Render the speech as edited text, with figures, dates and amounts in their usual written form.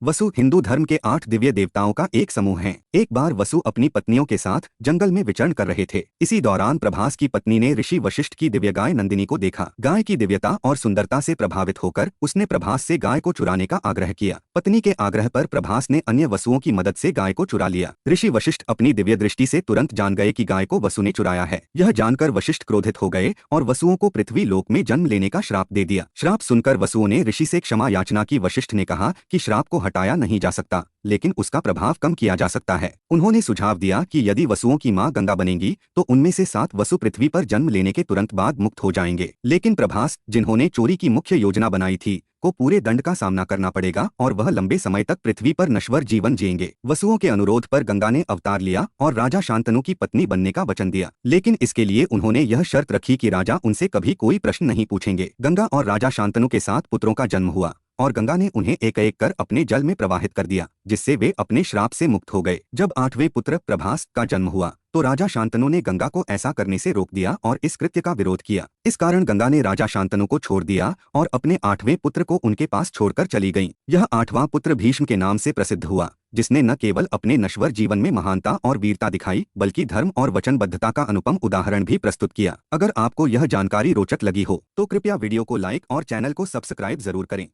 वसु हिंदू धर्म के 8 दिव्य देवताओं का एक समूह है। एक बार वसु अपनी पत्नियों के साथ जंगल में विचरण कर रहे थे। इसी दौरान प्रभास की पत्नी ने ऋषि वशिष्ठ की दिव्य गाय नंदिनी को देखा। गाय की दिव्यता और सुंदरता से प्रभावित होकर उसने प्रभास से गाय को चुराने का आग्रह किया। पत्नी के आग्रह पर प्रभास ने अन्य वसुओं की मदद से गाय को चुरा लिया। ऋषि वशिष्ठ अपनी दिव्य दृष्टि से तुरंत जान गए कि गाय को वसु ने चुराया है। यह जानकर वशिष्ठ क्रोधित हो गए और वसुओं को पृथ्वी लोक में जन्म लेने का श्राप दे दिया। श्राप सुनकर वसुओं ने ऋषि से क्षमा याचना की। वशिष्ठ ने कहा कि श्राप को हटाया नहीं जा सकता, लेकिन उसका प्रभाव कम किया जा सकता है। उन्होंने सुझाव दिया कि यदि वसुओं की मां गंगा बनेंगी तो उनमें से 7 वसु पृथ्वी पर जन्म लेने के तुरंत बाद मुक्त हो जाएंगे। लेकिन प्रभास, जिन्होंने चोरी की मुख्य योजना बनाई थी, को पूरे दंड का सामना करना पड़ेगा और वह लंबे समय तक पृथ्वी पर नश्वर जीवन जिएंगे। वसुओं के अनुरोध पर गंगा ने अवतार लिया और राजा शांतनु की पत्नी बनने का वचन दिया, लेकिन इसके लिए उन्होंने यह शर्त रखी कि राजा उनसे कभी कोई प्रश्न नहीं पूछेंगे। गंगा और राजा शांतनु के 7 पुत्रों का जन्म हुआ और गंगा ने उन्हें एक एक कर अपने जल में प्रवाहित कर दिया, जिससे वे अपने श्राप से मुक्त हो गए। जब 8वें पुत्र प्रभास का जन्म हुआ तो राजा शांतनु ने गंगा को ऐसा करने से रोक दिया और इस कृत्य का विरोध किया। इस कारण गंगा ने राजा शांतनु को छोड़ दिया और अपने 8वें पुत्र को उनके पास छोड़कर चली गईं। यह 8वां पुत्र भीष्म के नाम से प्रसिद्ध हुआ, जिसने न केवल अपने नश्वर जीवन में महानता और वीरता दिखाई, बल्कि धर्म और वचनबद्धता का अनुपम उदाहरण भी प्रस्तुत किया। अगर आपको यह जानकारी रोचक लगी हो तो कृपया वीडियो को लाइक और चैनल को सब्सक्राइब जरूर करें।